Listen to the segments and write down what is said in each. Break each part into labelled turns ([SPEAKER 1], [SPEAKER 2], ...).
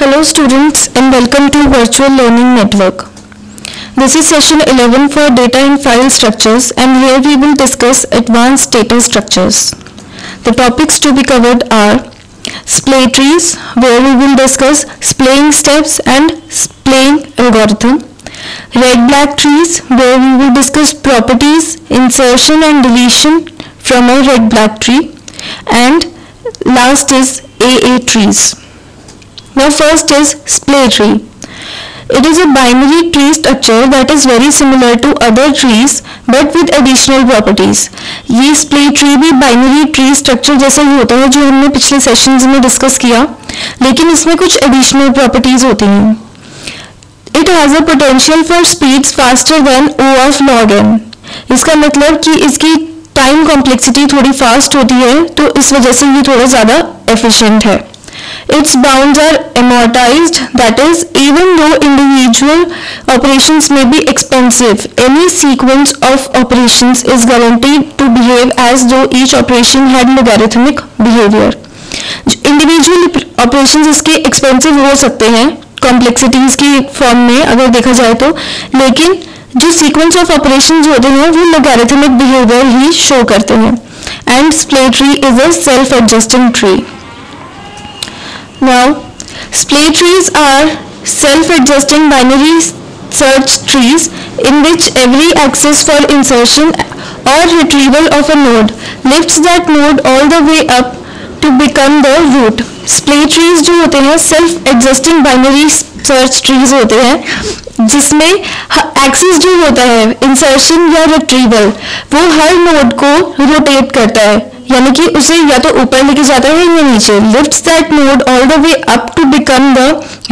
[SPEAKER 1] Hello students and welcome to Virtual Learning Network. This is session 11 for data and file structures, and here we will discuss advanced data structures. The topics to be covered are splay trees, where we will discuss splaying steps and splaying algorithm. Red-black trees, where we will discuss properties, insertion and deletion from a red-black tree. And last is AA trees. Now first is splay tree. It is a binary tree structure that is very similar to other trees but with additional properties. ये splay tree भी binary tree structure जैसा ही होता है जो हमने पिछले sessions में discuss किया, लेकिन इसमें कुछ additional properties होती हैं. It has a potential for speeds faster than O of log n. इसका मतलब कि इसकी टाइम कॉम्प्लेक्सिटी थोड़ी फास्ट होती है, तो इस वजह से ये थोड़ा ज़्यादा एफिशिएंट है. Its bounds are amortized, that is, even though individual operations may be expensive, any sequence of operations is guaranteed to behave as though each operation had logarithmic behavior. Individual operations इसके expensive हो सकते हैं complexities की form में अगर देखा जाए तो, लेकिन जो sequence of operations होते हैं वो logarithmic behavior ही show करते हैं. And splay tree is a self-adjusting tree. Now, splay trees are self-adjusting binary search trees in which every access for insertion or retrieval of a node lifts that node all the way up to become the root. Splay trees जो होते हैं self-adjusting binary search trees होते हैं जिसमें access जो होता है insertion या रिट्रीवल वो हर नोड को रोटेट करता है, यानी कि उसे या तो ऊपर लेके जाता है या नीचे. Lifts that node all the way up to become the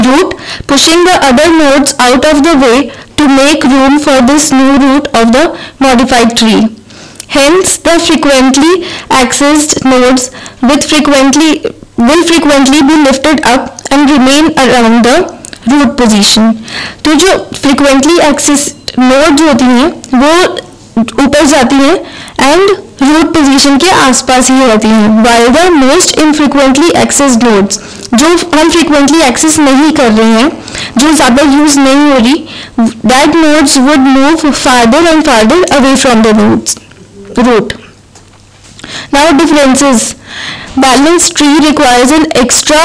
[SPEAKER 1] root, pushing the other nodes out of the way to make room for this new root of the modified tree. Hence, the frequently accessed nodes will frequently be lifted up and remain around the root position. तो जो frequently accessed nodes होती हैं वो ऊपर जाती हैं and root position के आसपास ही रहती हैं, while the most infrequently accessed nodes जो हम frequently access नहीं कर रहे हैं, जो ज़्यादा use नहीं हो रही, that nodes would move farther and farther away from the root. Now differences. Balanced tree requires an extra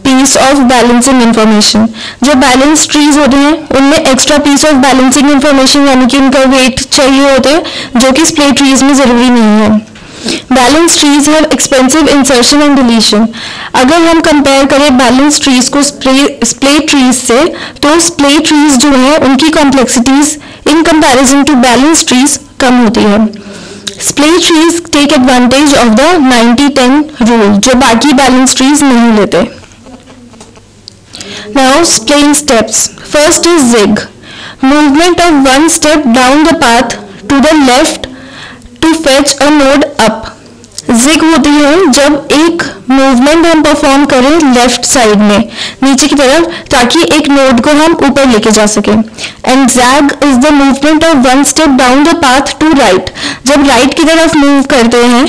[SPEAKER 1] piece of balancing information. जो balanced trees होते हैं उनमें extra piece of balancing information यानी कि उनका weight चाहिए होते हैं जो कि splay trees में ज़रूरी नहीं है. Balanced trees have expensive insertion and deletion. अगर हम compare करें balanced trees को splay trees से, तो splay trees जो हैं उनकी complexities in comparison to balanced trees कम होती है. Splay trees take advantage of the 90-10 rule जो बाकी balanced trees नहीं लेते. Now splaying steps. First is zig. Movement of one step down the path to the left to fetch a node up. zig होती है जब एक movement हम perform करें लेफ्ट साइड में नीचे की तरफ ताकि एक नोड को हम ऊपर लेके जा सके. And zag is the movement of one step down the path to right, जब राइट की तरफ मूव करते हैं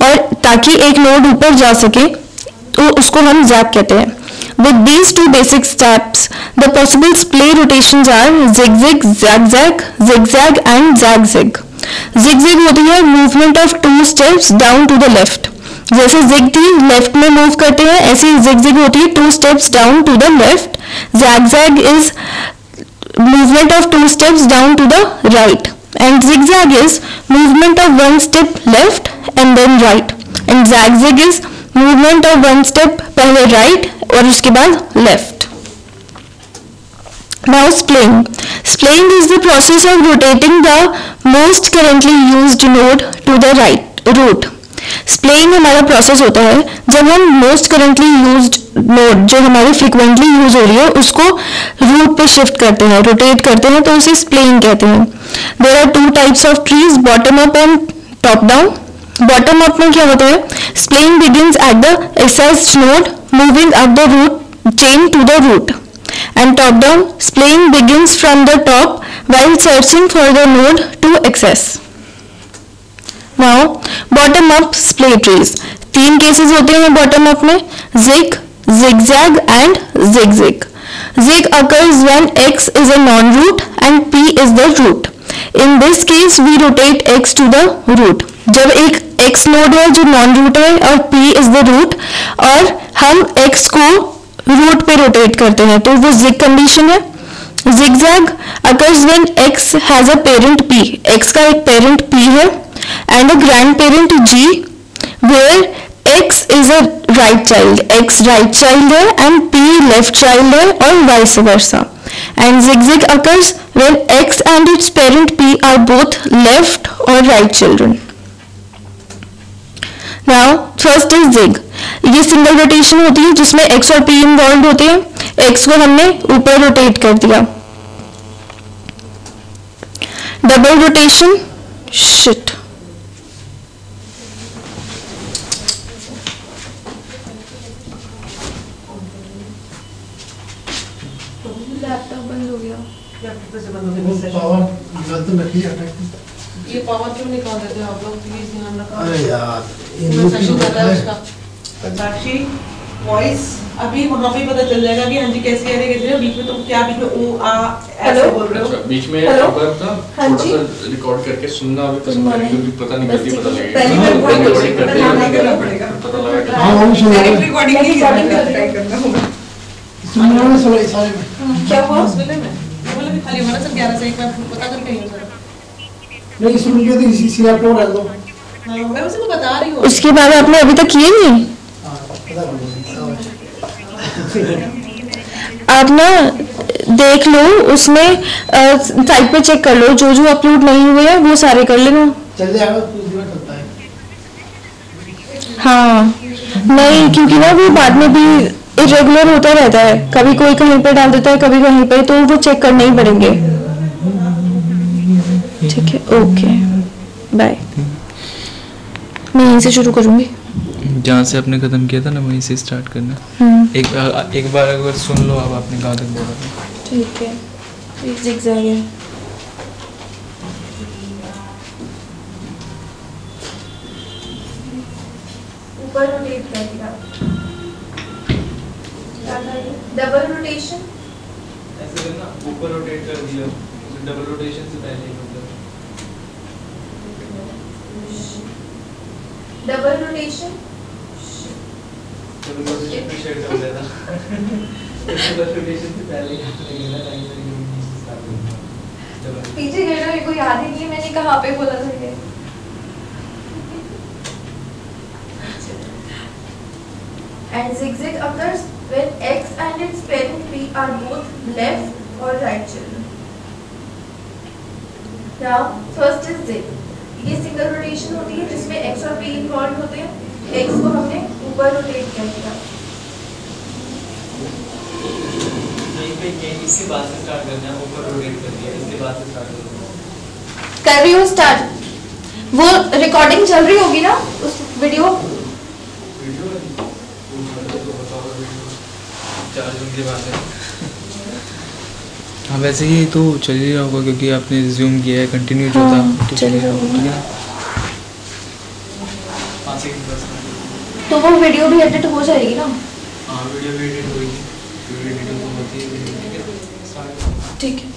[SPEAKER 1] और ताकि एक नोड ऊपर जा सके तो उसको हम zag कहते हैं. With these two basic steps, the possible splay rotations are zig-zig, zag-zag, zig-zag and zag-zig. Zig-zig होती है movement of two steps down to the left. जैसे zig थी लेफ्ट में मूव करते हैं, ऐसी zig-zig होती है two steps down to the left. Zag-zag is movement of two steps down to the right. And zig-zag is movement of one step left and then right. And zag-zig is movement of one step पहले right और उसके बाद left. Now splaying. Splaying is the process of rotating the most currently used node to the right root. Splaying हमारा process होता है जब हम most currently used node जो हमारी frequently use हो रही है उसको root पे shift करते हैं, rotate करते हैं, तो उसे splaying कहते हैं. There are two types of trees, bottom up and top down. Bottom up में क्या होता है? Splaying begins at the accessed node, moving up the root chain to the root. And top down, splaying begins from the top while searching for the node to access. Now, bottom up splay trees. तीन cases होते हैं bottom up में, zig, zigzag and zigzag. Zig occurs when x is a non-root and p is the root. In this case we rotate x to the root. जब एक x node है जो non root है और p is the root और हम x को root पे रोटेट करते हैं तो वो zig कंडीशन है. Zigzag occurs when x has a parent p. x का एक parent p है and a grandparent g where x is a right child. x right child है and p left child है और vice versa. And zigzag occurs when x and its parent p are both left or right children. Now first is zig. ये single rotation होती है जिसमें x और p involve होते हैं. x को हमने ऊपर रोटेट कर दिया. डबल रोटेशन शिट लैपटॉप बंद हो गया. ये पावर क्यों निकाल देते हो आप लोग प्लीज ध्यान रखो. अरे यार साक्षी वॉइस अभी वहाँ पे पता चल जाएगा कि हाँ जी कैसे आ रही है. बीच में तुम क्या बीच में ओ आ ऐसे बोल रहे हो. बीच में एक बार ना छोटा सा रिकॉर्ड करके सुनना अभी पसंद है क्योंकि पता नहीं करती पता लगेगा. पहली बार रिकॉर्डिंग करते हैं पड़ेगा पता लगा. हां वो डायरेक्ट रिकॉर्डिंग की ट्राई करना होगा. सुनना में सारे क्या हुआ उस वेले में बोला कि खाली हमारा सब 11 से एक बार पता करके ही सर नहीं सुन के तो इसी लैपटॉप डाल दो. हां मैं उसे तो बता रही हूं. उसके बाद आपने अभी तक किए नहीं. आप ना देख लो उसमें साइट पे चेक कर लो जो जो अपलोड नहीं हुए हैं वो सारे कर लेना. चल जाएगा कुछ दिन चलता है. हाँ नहीं क्योंकि ना वो बाद में भी इरेगुलर होता रहता है. कभी कोई कहीं पे डाल देता है कभी कहीं पे तो वो चेक करने ही पड़ेंगे. ठीक है ओके बाय. मैं यहीं से शुरू करूंगी
[SPEAKER 2] जहाँ से आपने खत्म किया था ना वहीं से स्टार्ट करना. एक बार अगर सुन लो अब आपने कहाँ तक बोला था.
[SPEAKER 1] ठीक है zigzag है. ऊपर रोटेट कर दिया. डबल रोटेशन ऐसे करना ऊपर रोटेट कर दिया. डबल रोटेशन से पहले डबल रोटेशन पीछे गए ना मेरे को याद ही नहीं है मैंने कहाँ पे बोला था ये. And zigzag occurs when x and its parent p are both left or right children. Now first is zig. ये सिंगल रोटेशन होती है जिसमें x और p इन्वॉल्व होते हैं. x को हमने ऊपर रोटेट कर दिया. इसके बाद से स्टार्ट करना है. ऊपर रोटेट कर दिया इसके बाद से स्टार्ट कर रही हूँ स्टार्ट. वो रिकॉर्डिंग चल रही होगी ना उस वीडियो
[SPEAKER 2] हाँ वैसे ही तो चल ही रहा होगा क्योंकि आपने रिज्यूम किया है कंटिन्यू जो था तो चल ही रहा होगा.
[SPEAKER 1] तो वो वीडियो भी एडिट हो जाएगी ना.
[SPEAKER 2] हाँ वीडियो भी एडिट होगी. वीडियो एडिटिंग तो होती है.
[SPEAKER 1] ठीक है.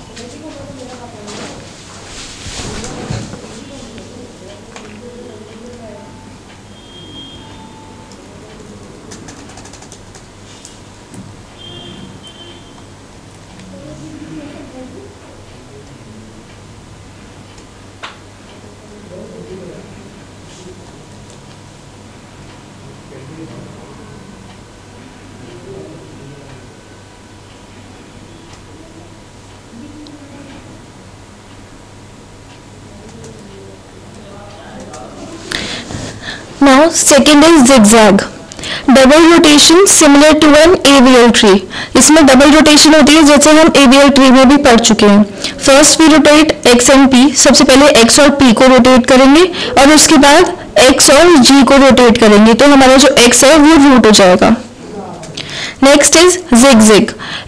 [SPEAKER 1] Now second is zigzag. Double rotation similar to an AVL tree. इसमें डबल रोटेशन होती है जैसे हम एवियल ट्री में भी पढ़ चुके हैं. First we rotate x and p. सबसे पहले x और p को रोटेट करेंगे और उसके बाद x और g को रोटेट करेंगे तो हमारा जो x है वो रूट हो जाएगा. Next is zigzag.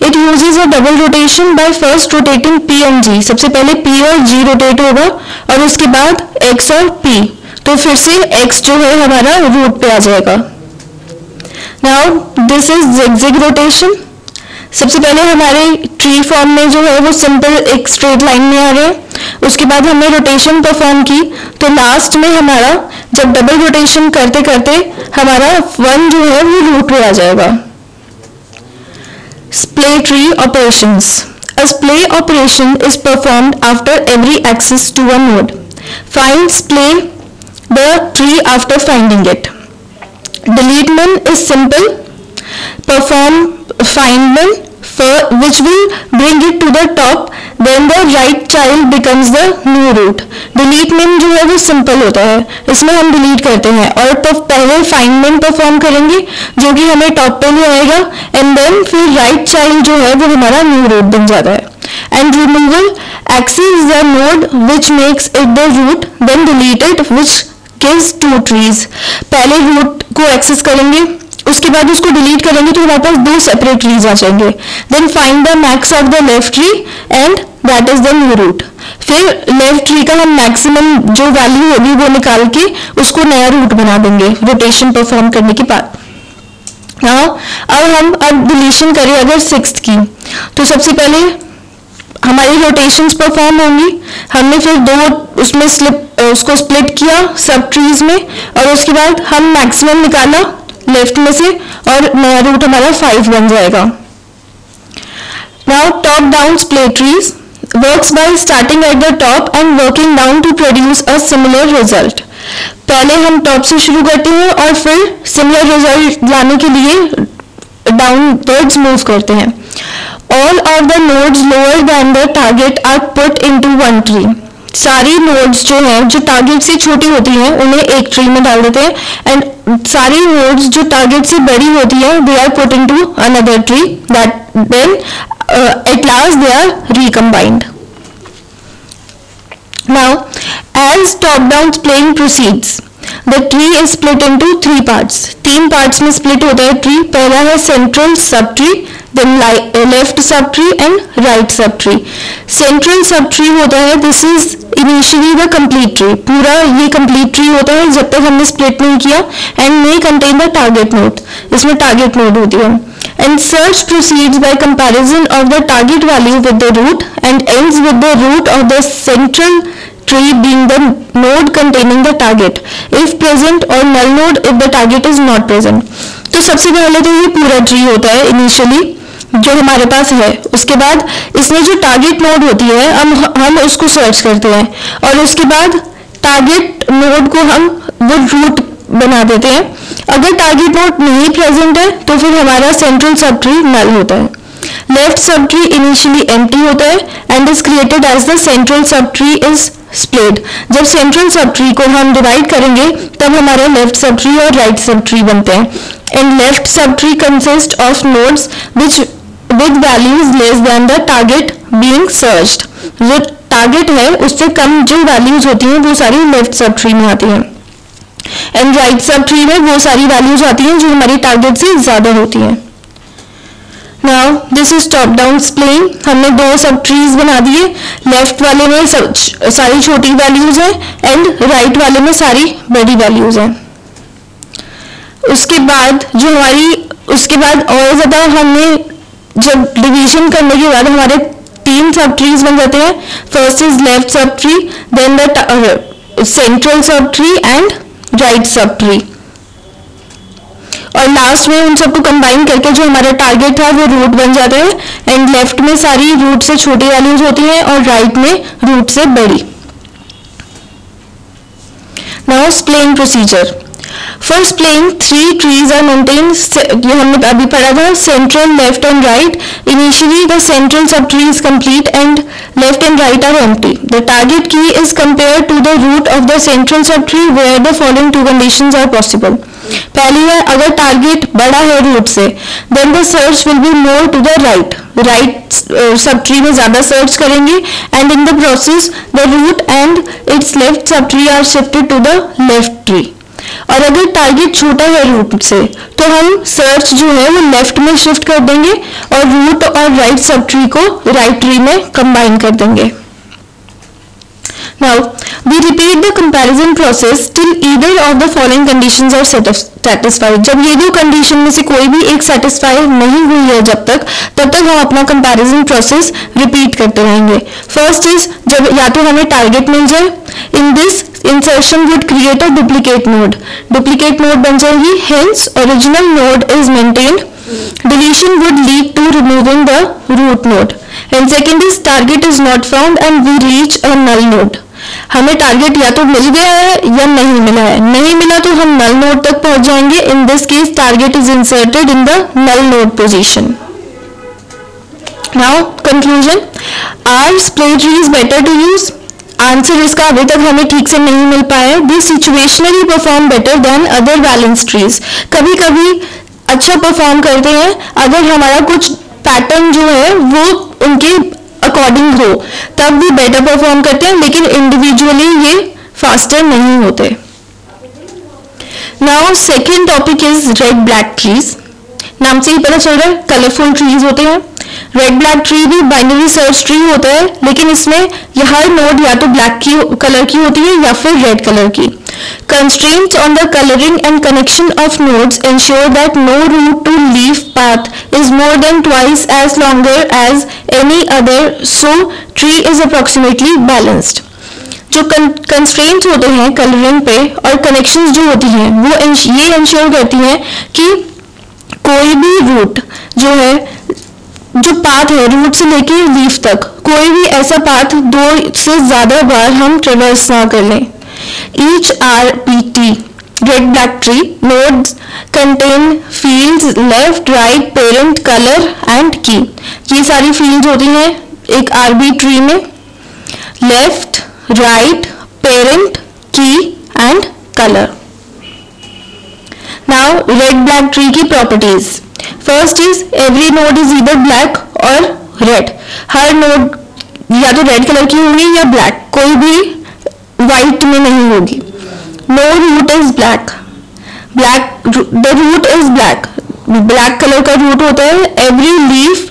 [SPEAKER 1] It uses a double rotation by first rotating p and g. सबसे पहले p और g रोटेट होगा और उसके बाद x और p तो फिर से x जो है हमारा रूट पे आ जाएगा. Now this is zigzag rotation. सबसे पहले हमारे ट्री फॉर्म में जो है वो सिंपल एक स्ट्रेट लाइन में आ रहे हैं. उसके बाद हमने रोटेशन परफॉर्म की, तो लास्ट में हमारा जब डबल रोटेशन करते करते हमारा 1 जो है वो रूट पे आ जाएगा. Splay tree operations. A splay operation is performed after every access to a node. Find splay the tree after finding it. Deletement is simple. Perform findment for which will bring it to the top. Then the right child becomes the new root. Deletement जो है वो simple होता है, इसमें हम delete करते हैं और तो पहले findment perform करेंगे जो कि हमें top पे ले आएगा and then फिर right child जो है वो हमारा new root बन जाता है. And removal access the node which makes it the root, then delete it which gives 2 trees. पहले root को access करेंगे, उसके बाद उसको डिलीट करेंगे तो हमारे पास 2 सेपरेट ट्रीज आ जाएंगे. Then find the max of the left tree and that is the new root. फिर लेफ्ट ट्री का हम मैक्सिमम जो वैल्यू होगी वो निकाल के उसको नया रूट बना देंगे रोटेशन परफॉर्म करने के बाद. अब डिलीशन करें अगर 6th की, तो सबसे पहले हमारी रोटेशंस परफॉर्म होंगी. हमने फिर 2 उसमें उसको स्प्लिट किया सब ट्रीज में और उसके बाद हम मैक्सिमम निकाला लेफ्ट में से और नया रूट हमारा 5 बन जाएगा. Now top down splay trees works by starting at the top and working down to produce a similar result. पहले हम टॉप से शुरू करते हैं और फिर सिमिलर रिजल्ट लाने के लिए डाउनवर्ड्स मूव करते हैं. All of the nodes lower than the target are put into 1 tree. सारी नोड्स जो हैं जो टारगेट से छोटी होती हैं उन्हें एक ट्री में डाल देते हैं एंड सारी नोड्स जो टारगेट से बड़ी होती हैं they are put into another tree that then at last they are recombined. Now as top down splitting proceeds the tree is split into 3 parts. 3 parts में स्प्लिट होता है ट्री. पहला है central subtree, then left subtree and right subtree. Central subtree होता है this is initially the complete tree. पूरा ये complete tree होता है जब तक हमने split नहीं किया and may contain the target node. इसमें target node होती है. And search proceeds by comparison of the target value with the root and ends with the root of the central tree being the node containing the target if present or null node if the target is not present. तो सबसे पहले तो ये पूरा tree होता है initially जो हमारे पास है. उसके बाद इसमें जो टारगेट नोड होती है हम उसको सर्च करते हैं और उसके बाद टारगेट नोड को हम वो रूट बना देते हैं. अगर टारगेट नोड नहीं प्रेजेंट है तो फिर हमारा सेंट्रल सब ट्री नल होता है. Left sub tree initially empty होता है and is created as the central subtree is split. जब सेंट्रल सब ट्री को हम डिवाइड करेंगे तब हमारे लेफ्ट सब ट्री और राइट सब ट्री बनते हैं. And left sub tree consist of nodes which with values less than the target being searched. जो टारगेट है उससे कम जो वैल्यूज होती हैं वो सारी लेफ्ट सब ट्री में आती हैं एंड राइट सब ट्री में वो सारी वैल्यूज आती हैं जो हमारी टारगेट से ज्यादा होती हैं. Now this is top down splitting. हमने 2 सब ट्रीज बना दिए. लेफ्ट वाले में सारी छोटी वैल्यूज हैं एंड राइट वाले में सारी बड़ी वैल्यूज हैं. उसके बाद और ज्यादा हमने जब डिवीजन करने के बाद हमारे 3 सब ट्रीज बन जाते हैं. First is left subtree, then the central subtree and right subtree और लास्ट में उन सबको कंबाइन करके जो हमारा टारगेट था वो रूट बन जाता है एंड लेफ्ट में सारी रूट से छोटी वैल्यूज होती हैं और राइट में रूट से बड़ी. Now splitting procedure. For splitting 3 trees are maintained. ये हमने अभी पढ़ा था central, left and right. Initially the central subtree is complete and left and right are empty. The target key is compared to the root of the central subtree where the following 2 conditions are possible. पहली है अगर target बड़ा है root से then the search will be more to the right. Right sub tree में ज्यादा search करेंगे and in the process the root and its left subtree are shifted to the left tree. और अगर target छोटा है root से तो हम सर्च जो है वो लेफ्ट में शिफ्ट कर देंगे और रूट और राइट सब ट्री को राइट ट्री में कंबाइन कर देंगे. Now, we repeat the comparison process till either of the following conditions are satisfied. जब ये दो कंडीशन में से कोई भी एक सेटिस्फाई नहीं हुई है तब तक हम अपना कंपैरिजन प्रोसेस रिपीट करते रहेंगे. फर्स्ट इज जब या तो हमें टारगेट मिल जाए. In this insertion would create a duplicate node. Duplicate node बन जाएगी, hence original node is maintained. Deletion would lead to removing the root node. And second is target is not found and we reach a null node. हमें target या तो मिल गया है या नहीं मिला है. नहीं मिला तो हम नल नोड तक पहुंच जाएंगे. In this case target is inserted in the null node position. Now conclusion. R split tree is better to use. Answer इसका अभी तक हमें ठीक से नहीं मिल पाया. This situationally perform better than other balance trees. कभी कभी अच्छा परफॉर्म करते हैं अगर हमारा कुछ पैटर्न जो है वो उनके अकॉर्डिंग हो, तब भी बेटर परफॉर्म करते हैं, लेकिन इंडिविजुअली ये फास्टर नहीं होते. Now second topic is red black trees. नाम से ही पता चल रहा है कलरफुल ट्रीज होते हैं. रेड ब्लैक ट्री भी बाइनरी सर्च ट्री होता है, लेकिन इसमें हर नोड या तो ब्लैक की कलर की होती है या फिर रेड कलर की. Constraints on the coloring and connection of nodes ensure that no root to leaf path is more than twice as longer as any other, so tree is approximately balanced. जो constraints होते हैं colouring पे और connections जो होती हैं वो ये ensure करती हैं कि कोई भी रूट जो है, जो पाथ है रूट से लेके लीफ तक, कोई भी ऐसा पाथ 2 से ज्यादा बार हम ट्रेवर्स ना कर लें. Each RBT red black tree nodes contain fields left, right, parent, color and key. ये सारी fields होती हैं एक RB tree में. Left, right, parent, key and color. Now red black tree की properties. First is every node is either black or red. Her node या तो red color की होगी या black, कोई भी व्हाइट में नहीं होगी. No root is black. The root is black. Black colour का रूट होता है. Every leaf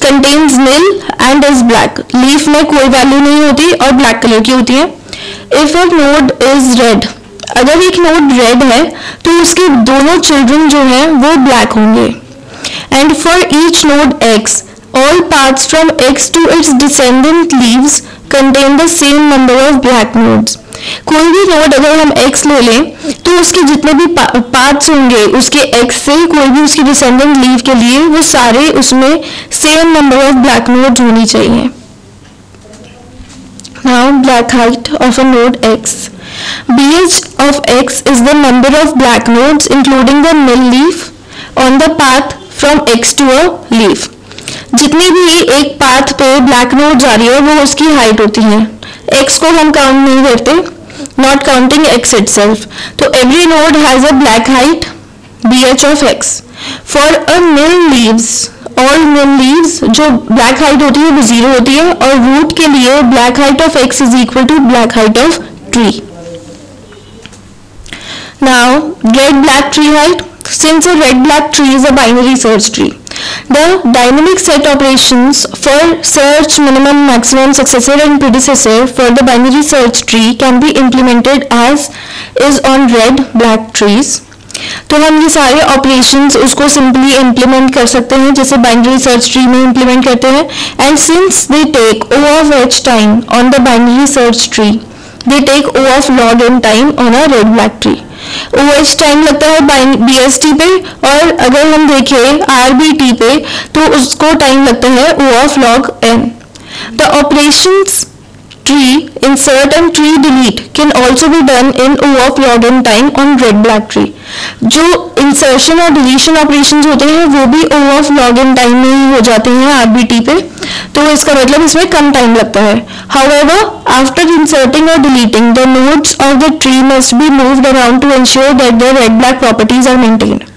[SPEAKER 1] contains nil and is black. Leaf में कोई वैल्यू नहीं होती और ब्लैक कलर की होती है. If a node is red, अगर एक नोड रेड है तो उसके दोनों चिल्ड्रन जो हैं वो ब्लैक होंगे. And for each node x all paths from x to its descendant leaves contain the same number of black nodes. कोई भी नोड अगर हम x ले लें तो उसके जितने भी पाथ्स होंगे उसके x से कोई भी उसकी डिसेंडेंट लीव के लिए वो सारे उसमें same number of black nodes होनी चाहिए. Now black height of a node x. BH of x is the number of black nodes including the null leaf on the path from x to a leaf. जितनी भी एक path पे black node जा रही है वो उसकी height होती है. x को हम काउंट नहीं करते, नॉट काउंटिंग x itself. तो every node has a black height bh of x. For a null leaves, all null leaves जो ब्लैक हाइट होती है वो 0 होती है और रूट के लिए black height of x is equal to black height of tree. Now red black tree height. Since a red black tree is a binary search tree, the dynamic set operations for search minimum, maximum, successor and predecessor for the binary search tree can be implemented as is on red black trees. तो हम ये सारे operations उसको simply implement कर सकते हैं जैसे binary search tree में इम्प्लीमेंट करते हैं. And since they take O of h time on the binary search tree, they take O of log n time on a red black tree. OH time लगता है BST पे और अगर हम देखें RBT पे तो उसको टाइम लगता है O of log n. The operations tree insert and tree delete can also be done in O of log n time on red black tree. जो इंसर्शन और डिलीशन ऑपरेशंस होते हैं वो भी O of log n time में ही हो जाते हैं RBT पे, तो इसका मतलब इसमें कम टाइम लगता है. However, after inserting or deleting, the nodes of the tree must be moved around to ensure that the red black properties are maintained.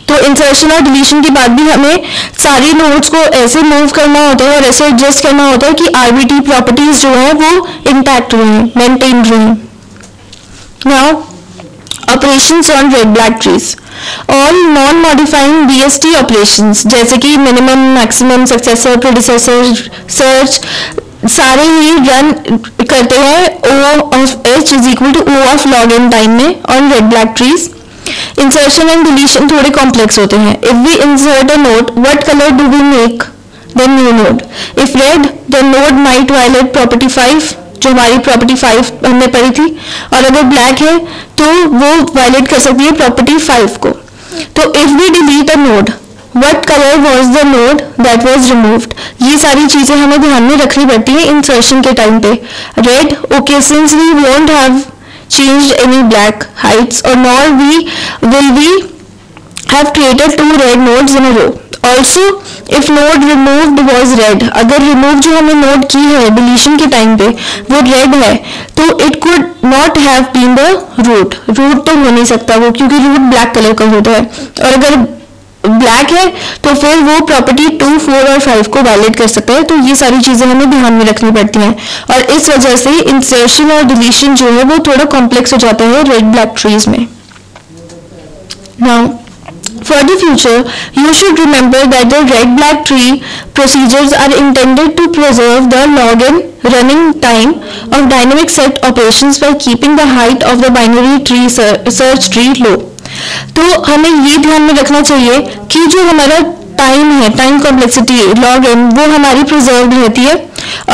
[SPEAKER 1] तो इंसर्शन और डिलीशन के बाद भी हमें सारी नोड्स को ऐसे मूव करना होता है और ऐसे एडजस्ट करना होता है कि RBT प्रॉपर्टीज जो है वो इंटैक्ट रहें, मेंटेन रहें. Now operations on red black trees. All non modifying BST operations जैसे कि minimum, maximum, successor, predecessor, search, सारे ही रन करते हैं O of H is equal to O of log n time में on red black trees. Insertion and deletion थोड़े complex होते हैं. If we insert a node, what colour do we make the new node? If red, the node might violate property 5, जो हमारी property 5 हमने पढ़ी थी, और अगर ब्लैक है तो वो वायलेट कर सकती है प्रॉपर्टी 5 को. तो if we delete a node, what colour was the node that was removed? ये सारी चीजें हमें ध्यान में रखनी पड़ती है इंसर्शन के टाइम पे. Red, okay, since we won't have changed any black heights or nor will we have created 2 red nodes in a row. Also, if node removed was red, अगर remove जो हमने node की है deletion के time पे वो red है, तो it could not have been the root. root तो हो नहीं सकता वो, क्योंकि root black कलर का होता है, और अगर ब्लैक है तो फिर वो प्रॉपर्टी 2, 4 और 5 को वायलेट कर सकता है. तो ये सारी चीजें हमें ध्यान में रखनी पड़ती हैं, और इस वजह से इंसर्शन और डिलीशन जो है वो थोड़ा कॉम्प्लेक्स हो जाता है रेड ब्लैक ट्रीज में. Now for the future, you should remember that the red black tree procedures are intended to preserve the log n running time of dynamic set operations by keeping the height of the binary tree search tree low. तो हमें ये ध्यान में रखना चाहिए कि जो हमारा टाइम है, टाइम कॉम्प्लेक्सिटी लॉग एन, वो हमारी प्रिजर्व रहती है,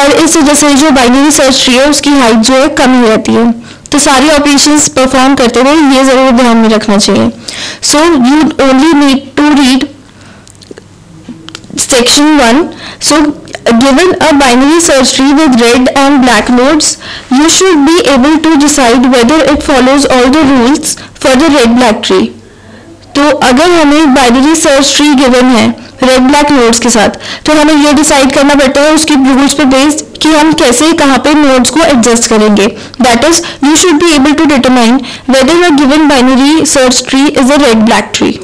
[SPEAKER 1] और इस वजह से जो बाइनरी सर्च ट्री है उसकी हाइट जो है कम ही रहती है. तो सारी ऑपरेशंस परफॉर्म करते हुए ये जरूर ध्यान में रखना चाहिए. So you only need to read section 1. So given a binary search tree with red and black nodes, you should be able to decide whether it follows all the rules for the red black tree. तो अगर हमें binary search tree given है red black nodes के साथ, तो हमें ये decide करना पड़ता है उसकी रूल्स पे बेस्ड कि हम कैसे कहाँ पे नोड्स को एडजस्ट करेंगे. That is, you should be able to determine whether a given binary search tree is a red black tree.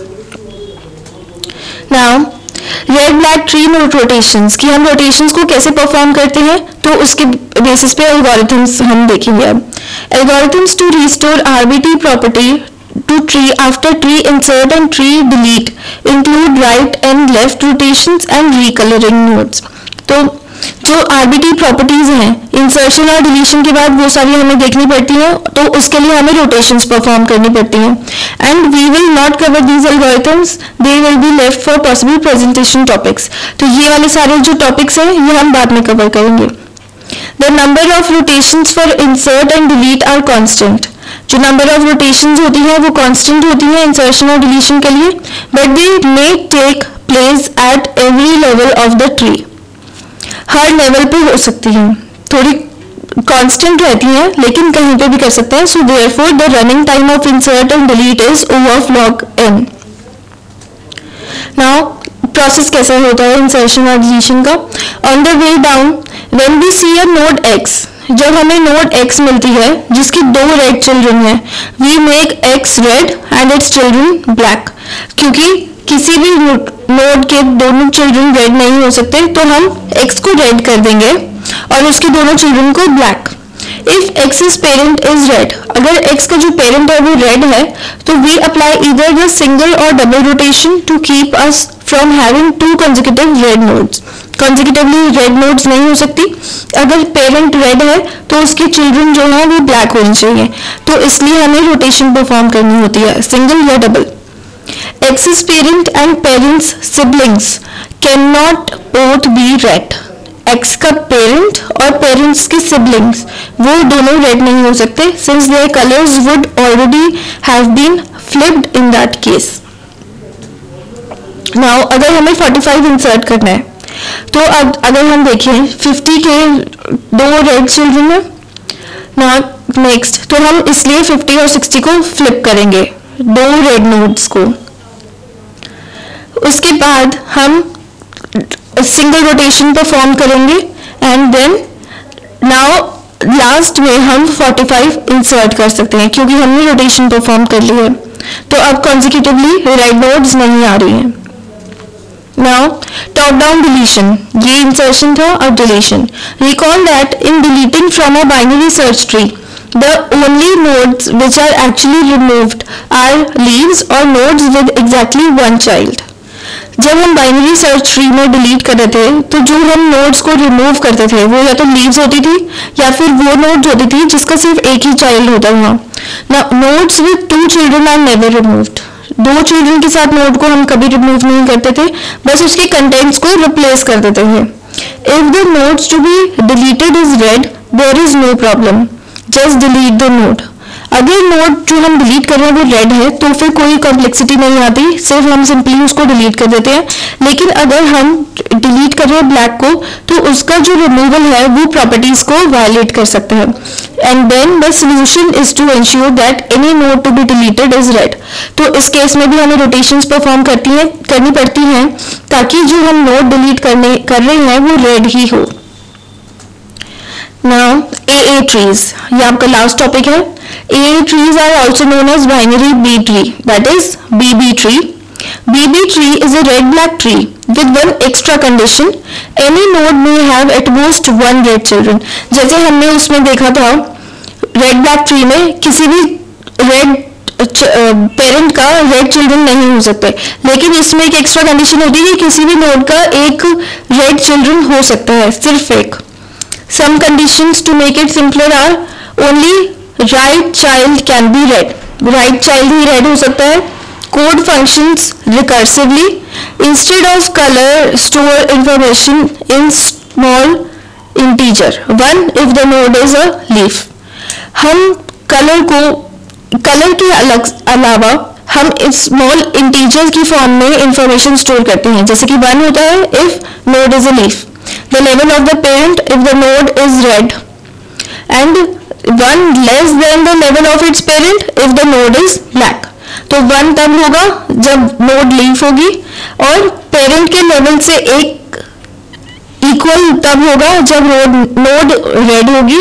[SPEAKER 1] Now red black tree node rotations की हम रोटेशंस को कैसे परफॉर्म करते हैं, तो उसके बेसिस पे एल्गोरिथम्स हम देखेंगे. अब algorithms to restore RBT property to tree after tree insert and tree delete include right and left rotations and recoloring nodes. तो जो आरबीटी प्रॉपर्टीज हैं इंसर्शन और डिलीशन के बाद वो सारी हमें देखनी पड़ती हैं, तो उसके लिए हमें रोटेशंस परफॉर्म करनी पड़ती हैं. And we will not cover these algorithms, they will be left for possible presentation topics. तो ये वाले सारे जो टॉपिक्स हैं ये हम बाद में कवर करेंगे. The number of rotations for insert and delete are constant. जो नंबर ऑफ रोटेशंस होती है वो कांस्टेंट होती है इंसर्शन और डिलीशन के लिए, but they may take place at every level of the tree. हर लेवल पे हो सकती हैं, थोड़ी कांस्टेंट रहती हैं लेकिन कहीं पे भी कर सकते हैं. So therefore the running time of insert and delete is O of log n. Now process कैसा होता है इंसर्शन और डिलीशन का. On the way down when we see a node x, जब हमें नोड x मिलती है जिसकी 2 रेड चिल्ड्रन है, we make x red and its children black. क्योंकि किसी भी नोड के दोनों चिल्ड्रन रेड नहीं हो सकते, तो हम x को रेड कर देंगे और उसके दोनों चिल्ड्रन को black. If x's parent is red, अगर x का जो पेरेंट है वो रेड है, तो we apply either the single or double rotation to keep us from having 2 consecutive red nodes. consecutively red nodes नहीं हो सकती. अगर पेरेंट रेड है तो उसके चिल्ड्रन जो है वो ब्लैक होने चाहिए, तो इसलिए हमें रोटेशन परफॉर्म करनी होती है, सिंगल या double. X's parent and parent's siblings can not both be red. X का पेरेंट और पेरेंट्स के सिबलिंग्स वो दोनों रेड नहीं हो सकते, since their colours would already have been flipped in that case. Now अगर हमें 45 इंसर्ट करना है, तो अब अगर हम देखें 50 के 2 रेड चिल्ड्रन है. नाउ नेक्स्ट, तो हम इसलिए 50 और 60 को फ्लिप करेंगे, 2 रेड नोड्स को. उसके बाद हम सिंगल रोटेशन परफॉर्म करेंगे एंड देन नाउ लास्ट में हम 45 इंसर्ट कर सकते हैं क्योंकि हमने रोटेशन परफॉर्म कर ली है. तो अब कॉन्जिक्यूटिवली रेड नोड्स नहीं आ रही हैं. नाउ टॉप डाउन डिलीशन, ये इंसर्शन था और deletion. Recall that in deleting from a binary search tree, the only nodes which are actually removed are leaves or nodes with exactly one child. जब हम binary search tree में delete कर रहे थे तो जो हम नोड्स को रिमूव करते थे वो या तो लीव्स होती थी या फिर वो नोड्स होती थी जिसका सिर्फ एक ही चाइल्ड होता था। Nodes with 2 children are never removed. 2 children के साथ नोड को हम कभी रिमूव नहीं करते थे, बस उसके कंटेंट्स को रिप्लेस कर देते थे। If the nodes to be deleted is red, there is no problem, just delete the node. अगर नोड जो हम डिलीट कर रहे हैं वो रेड है तो फिर कोई कॉम्प्लेक्सिटी नहीं आती, सिर्फ हम सिंपली उसको डिलीट कर देते हैं। लेकिन अगर हम डिलीट कर रहे हैं ब्लैक को तो उसका जो रिमूवल है वो प्रॉपर्टीज को वायलेट कर सकता है। And then the solution is to ensure that any node to be deleted is red. तो इस केस में भी हमें रोटेशंस परफॉर्म करनी पड़ती हैं ताकि जो हम नोड डिलीट कर रहे हैं वो रेड ही हो। Now AA trees, ये आपका लास्ट टॉपिक है। AA trees are also known as binary B tree, that is BB tree. BB tree is a red-black tree with one extra condition. Any node may have at most one red children. जैसे हमने उसमें देखा था red-black tree में किसी भी red parent का red children नहीं हो सकते, लेकिन इसमें एक एक्स्ट्रा कंडीशन होती है कि किसी भी नोड का एक रेड चिल्ड्रन हो सकता है, सिर्फ एक। Some conditions to make it simpler are only right child can be read. Right child he read हो सकता है. Code functions recursively. Instead of color, store information in small integer. 1 if the node is a leaf. हम colour के अलावा हम इस small integer की form में इंफॉर्मेशन स्टोर करते हैं, जैसे कि 1 होता है if node is a leaf. The level of the parent if the node is red, and 1 less than the level of its parent if the node is black. तो 1 तब होगा जब नोड लीफ होगी और पेरेंट के level से एक equal तब होगा जब नोड रेड होगी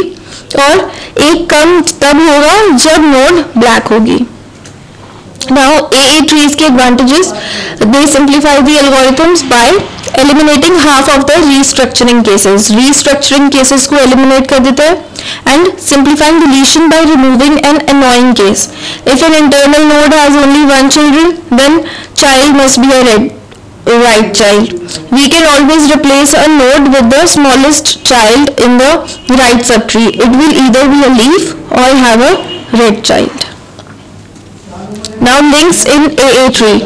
[SPEAKER 1] और एक कम तब होगा जब नोड ब्लैक होगी। Now AA trees के advantages, they simplify the algorithms by eliminating half of the restructuring cases. Restructuring cases को eliminate कर देता है and simplifying deletion by removing an annoying case. If an internal node has only one children, then child must be a right child. We can always replace a node with the smallest child in the right subtree. It will either be a leaf or have a red child. Now links in AA tree.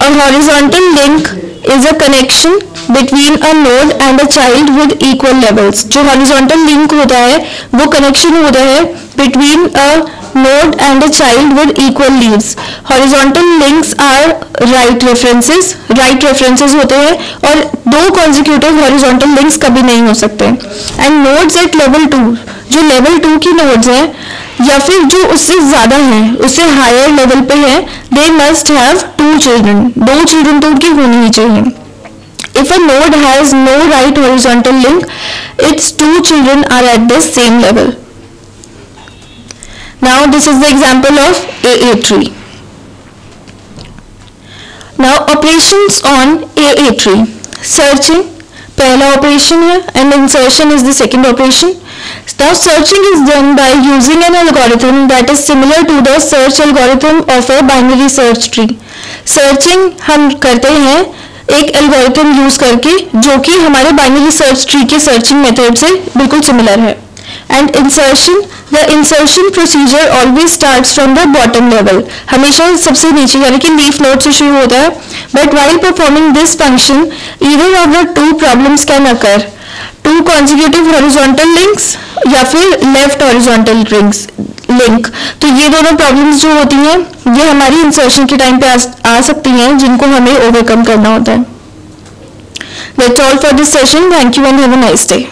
[SPEAKER 1] A horizontal link is a connection between a node and a child with equal levels. जो horizontal link होता है वो connection होता है between a node and a child with equal leaves. Horizontal links are right references. Right references होते हैं और 2 consecutive horizontal links कभी नहीं हो सकते। And nodes at level 2, जो level 2 की nodes हैं या फिर जो उससे ज्यादा है, उससे हायर लेवल पे है, they must have 2 children. 2 children तो उनकी होनी ही चाहिए। If a node has no right horizontal link, its 2 children are at the same level. Now this is the example of AA tree. Now operations on AA tree. Searching पहला operation है and insertion is the second operation. Now searching is done by using an algorithm that is similar to the search algorithm of a binary search tree. Searching हम करते हैं एक algorithm use करके जो कि हमारे बाइनरी सर्च ट्री के searching method से बिल्कुल सिमिलर है। And insertion, the insertion procedure always starts from the bottom level, हमेशा सबसे नीचे यानी कि लीफ नोड से शुरू होता है। But while performing this function either of the 2 problems can occur, 2 consecutive horizontal links या फिर लेफ्ट हॉरिजॉन्टल लिंक। तो ये दोनों प्रॉब्लम्स जो होती हैं ये हमारी इंसर्शन के टाइम पे आ सकती हैं जिनको हमें ओवरकम करना होता है। That's all for this session. Thank you and have a nice day.